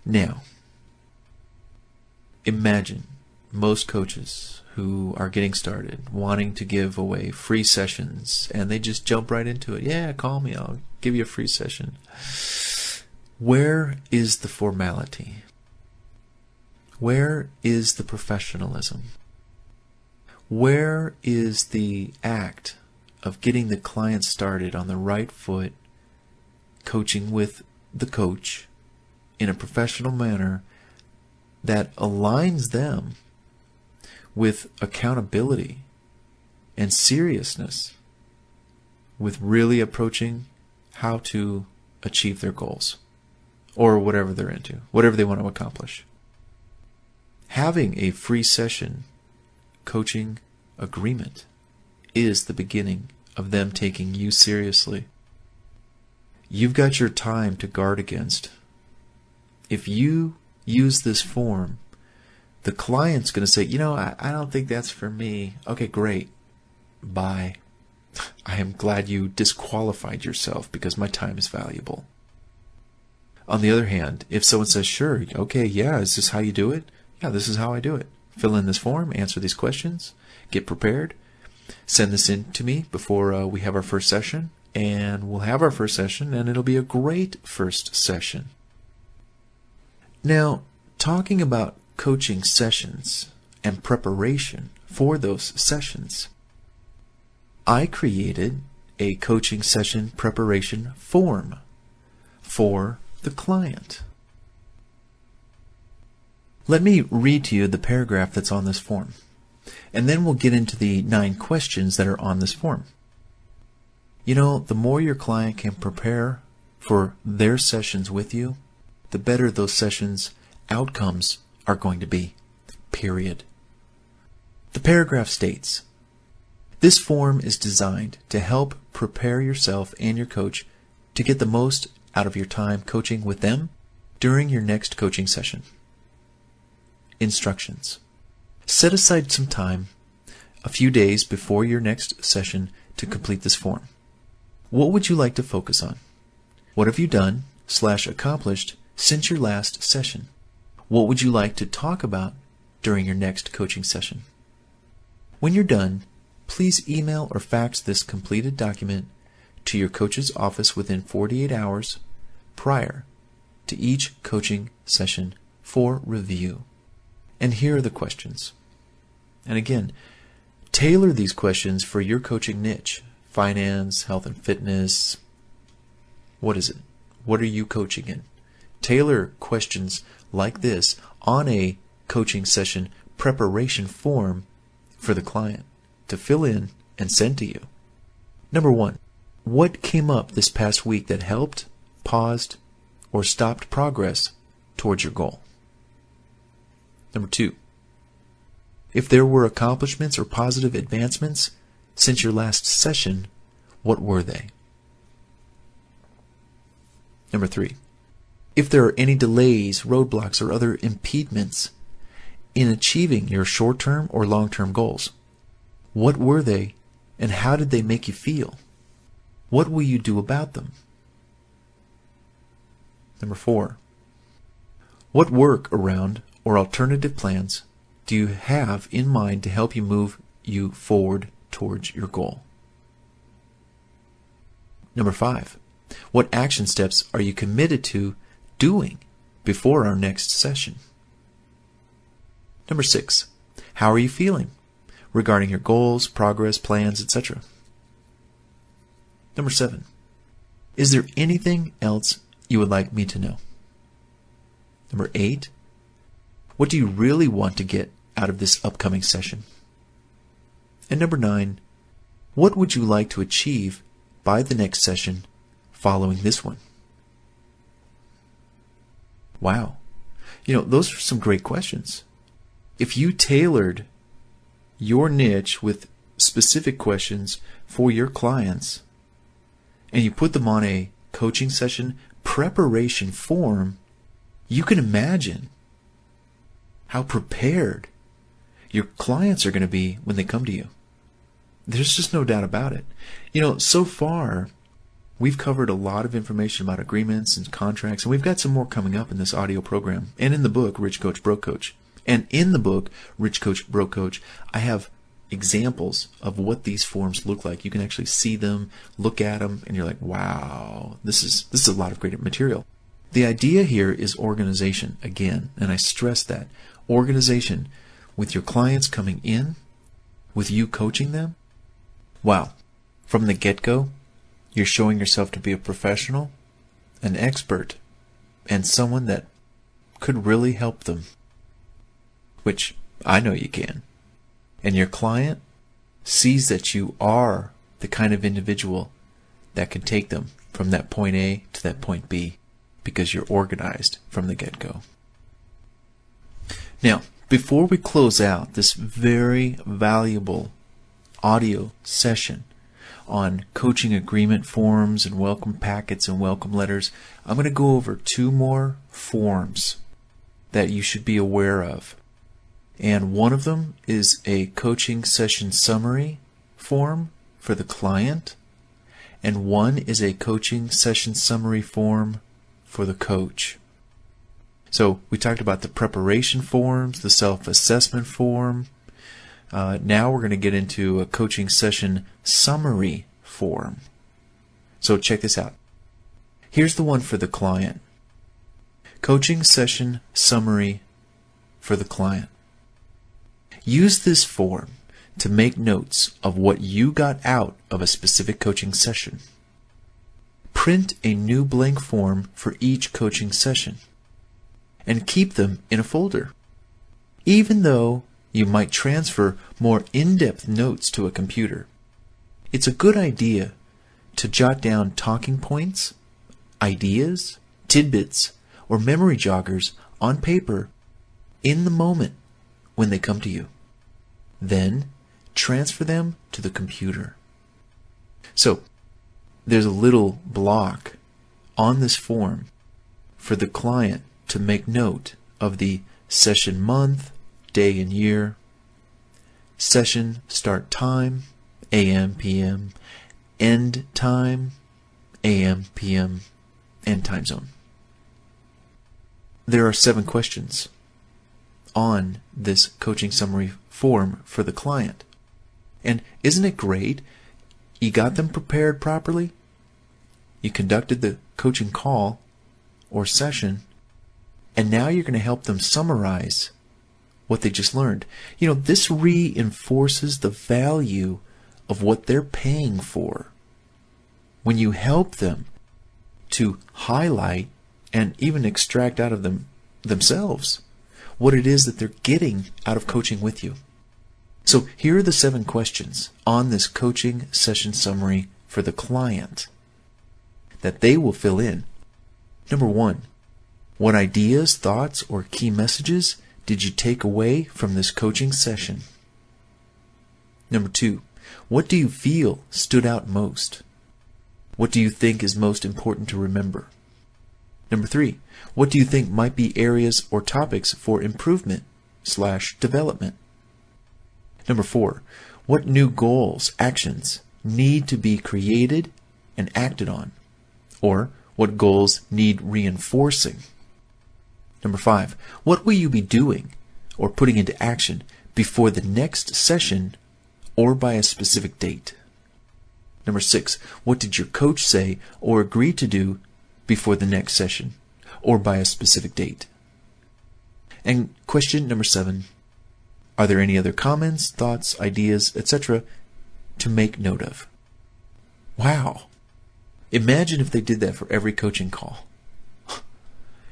Now, imagine most coaches who are getting started wanting to give away free sessions, and they just jump right into it. Yeah, call me, I'll give you a free session. Where is the formality? Where is the professionalism? Where is the act of getting the client started on the right foot, coaching with the coach in a professional manner that aligns them with accountability and seriousness, with really approaching how to achieve their goals or whatever they're into, whatever they want to accomplish? Having a free session coaching agreement is the beginning of them taking you seriously. You've got your time to guard against. If you use this form, the client's going to say, I don't think that's for me. Okay, great. Bye. I am glad you disqualified yourself because my time is valuable. On the other hand, if someone says, sure, okay, yeah, is this how you do it? Yeah, this is how I do it. Fill in this form, answer these questions, get prepared, send this in to me before we have our first session, and we'll have our first session, and it'll be a great first session. Now, talking about coaching sessions and preparation for those sessions, I created a coaching session preparation form for the client. Let me read to you the paragraph that's on this form, and then we'll get into the 9 questions that are on this form. The more your client can prepare for their sessions with you, the better those sessions' outcomes are going to be, period. The paragraph states, this form is designed to help prepare yourself and your coach to get the most out of your time coaching with them during your next coaching session. Instructions. Set aside some time, a few days before your next session, to complete this form. What would you like to focus on? What have you done/accomplished since your last session? What would you like to talk about during your next coaching session? When you're done, please email or fax this completed document to your coach's office within 48 hours prior to each coaching session for review. And here are the questions. And again, tailor these questions for your coaching niche. Finance, health and fitness. What is it? What are you coaching in? Tailor questions like this on a coaching session preparation form for the client to fill in and send to you. Number 1, what came up this past week that helped, paused, or stopped progress towards your goal? Number 2, if there were accomplishments or positive advancements since your last session, what were they? Number 3, if there are any delays, roadblocks, or other impediments in achieving your short-term or long-term goals, what were they and how did they make you feel? What will you do about them? Number 4, what work around or alternative plans do you have in mind to help you move you forward towards your goal? Number 5, what action steps are you committed to doing before our next session? Number 6, how are you feeling regarding your goals, progress, plans, etc.? Number 7, is there anything else you would like me to know? Number 8, what do you really want to get out of this upcoming session? And number 9, what would you like to achieve by the next session following this one? Wow. Those are some great questions. If you tailored your niche with specific questions for your clients and you put them on a coaching session preparation form, you can imagine how prepared your clients are going to be when they come to you. There's just no doubt about it. So far, We've covered a lot of information about agreements and contracts, and we've got some more coming up in this audio program and in the book, Rich Coach, Broke Coach. And in the book, Rich Coach, Broke Coach, I have examples of what these forms look like. You can actually see them, look at them, and you're like, wow, this is a lot of great material. The idea here is organization, again, and I stress that. Organization with your clients coming in, with you coaching them. Wow, from the get-go, you're showing yourself to be a professional, an expert, and someone that could really help them, which I know you can. And your client sees that you are the kind of individual that can take them from that point A to that point B because you're organized from the get-go. Now, before we close out this very valuable audio session on coaching agreement forms and welcome packets and welcome letters, I'm going to go over 2 more forms that you should be aware of. And one of them is a coaching session summary form for the client, and one is a coaching session summary form for the coach. So we talked about the preparation forms, the self-assessment form. Now we're going to get into a coaching session summary form. So check this out. Here's the one for the client. Coaching session summary for the client. Use this form to make notes of what you got out of a specific coaching session. Print a new blank form for each coaching session and keep them in a folder. Even though you might transfer more in-depth notes to a computer, it's a good idea to jot down talking points, ideas, tidbits, or memory joggers on paper in the moment when they come to you. Then transfer them to the computer. So there's a little block on this form for the client to make note of the session month, day and year, session start time, AM, PM, end time, AM, PM, and time zone. There are 7 questions on this coaching summary form for the client. And isn't it great? You got them prepared properly. You conducted the coaching call or session, and now you're going to help them summarize what they just learned. You know, this reinforces the value of what they're paying for. When you help them to highlight and even extract out of themselves what it is that they're getting out of coaching with you. So here are the 7 questions on this coaching session summary for the client that they will fill in. Number 1, what ideas, thoughts, or key messages did you take away from this coaching session? Number 2, what do you feel stood out most? What do you think is most important to remember? Number 3, what do you think might be areas or topics for improvement/development? Number 4, what new goals, actions need to be created and acted on? Or what goals need reinforcing? Number 5, what will you be doing or putting into action before the next session or by a specific date? Number 6, what did your coach say or agree to do before the next session or by a specific date? And question number 7, are there any other comments, thoughts, ideas, etc. to make note of? Wow. Imagine if they did that for every coaching call.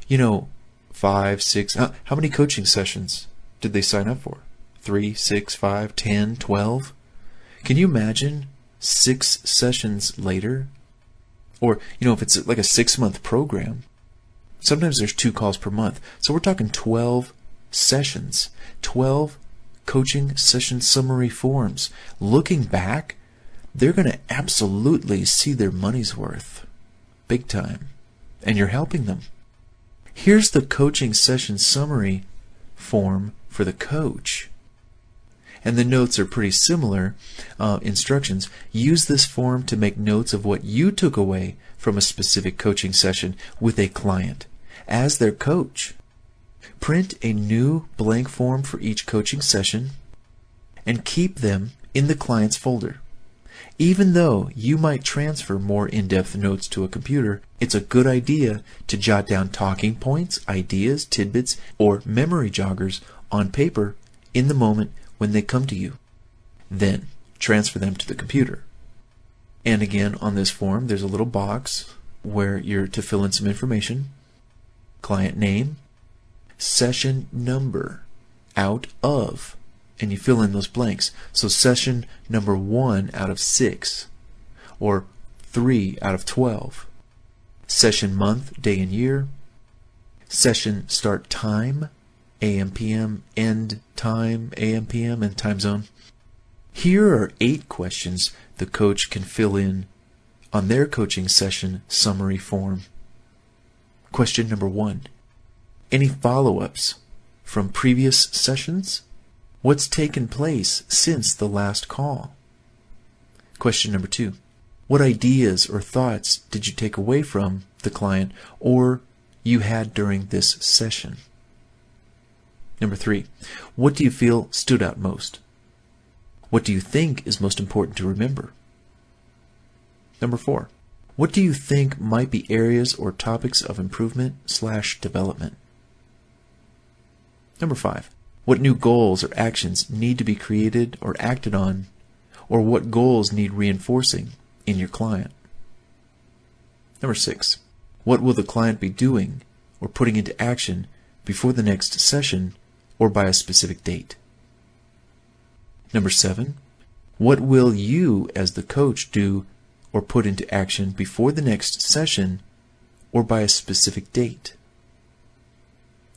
You know, 5, 6, how many coaching sessions did they sign up for? 3, 6, 5, 10, 12? Can you imagine 6 sessions later? Or, you know, if it's like a 6-month program, sometimes there's 2 calls per month. So we're talking 12 sessions, 12 coaching session summary forms. Looking back, they're going to absolutely see their money's worth. Big time. And you're helping them. Here's the coaching session summary form for the coach. and the notes are pretty similar instructions. Use this form to make notes of what you took away from a specific coaching session with a client as their coach. Print a new blank form for each coaching session and keep them in the client's folder. Even though you might transfer more in-depth notes to a computer, it's a good idea to jot down talking points, ideas, tidbits, or memory joggers on paper in the moment when they come to you. Then transfer them to the computer. And again, on this form, there's a little box where you're to fill in some information. Client name, session number, out of, and you fill in those blanks. So session number 1 out of 6, or 3 out of 12. Session month, day and year. Session start time, AM, PM, end time, AM, PM, and time zone. Here are 8 questions the coach can fill in on their coaching session summary form. Question number 1. Any follow-ups from previous sessions? What's taken place since the last call? Question number 2. What ideas or thoughts did you take away from the client or you had during this session? Number 3. What do you feel stood out most? What do you think is most important to remember? Number 4. What do you think might be areas or topics of improvement/development? Number 5. What new goals or actions need to be created or acted on, or what goals need reinforcing in your client? Number 6. What will the client be doing or putting into action before the next session or by a specific date? Number 7. What will you as the coach do or put into action before the next session or by a specific date?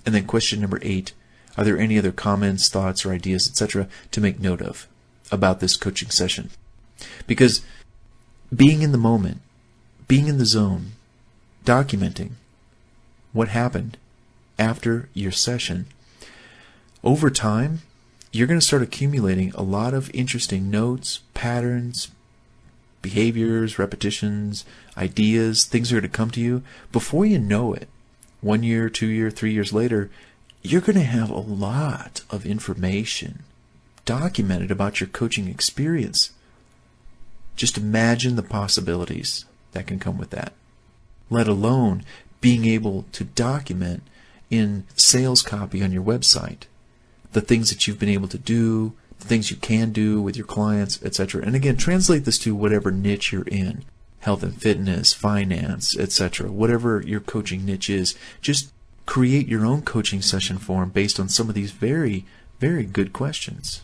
And then question number 8. Are there any other comments, thoughts, or ideas, etc. to make note of about this coaching session? Because being in the moment, being in the zone, documenting what happened after your session, over time, you're going to start accumulating a lot of interesting notes, patterns, behaviors, repetitions, ideas, things are going to come to you. Before you know it, 1 year, 2 years, 3 years later, you're going to have a lot of information documented about your coaching experience. Just imagine the possibilities that can come with that, let alone being able to document in sales copy on your website the things that you've been able to do, the things you can do with your clients, etc. And again, translate this to whatever niche you're in, health and fitness, finance, etc. Whatever your coaching niche is, just create your own coaching session form based on some of these very, very good questions.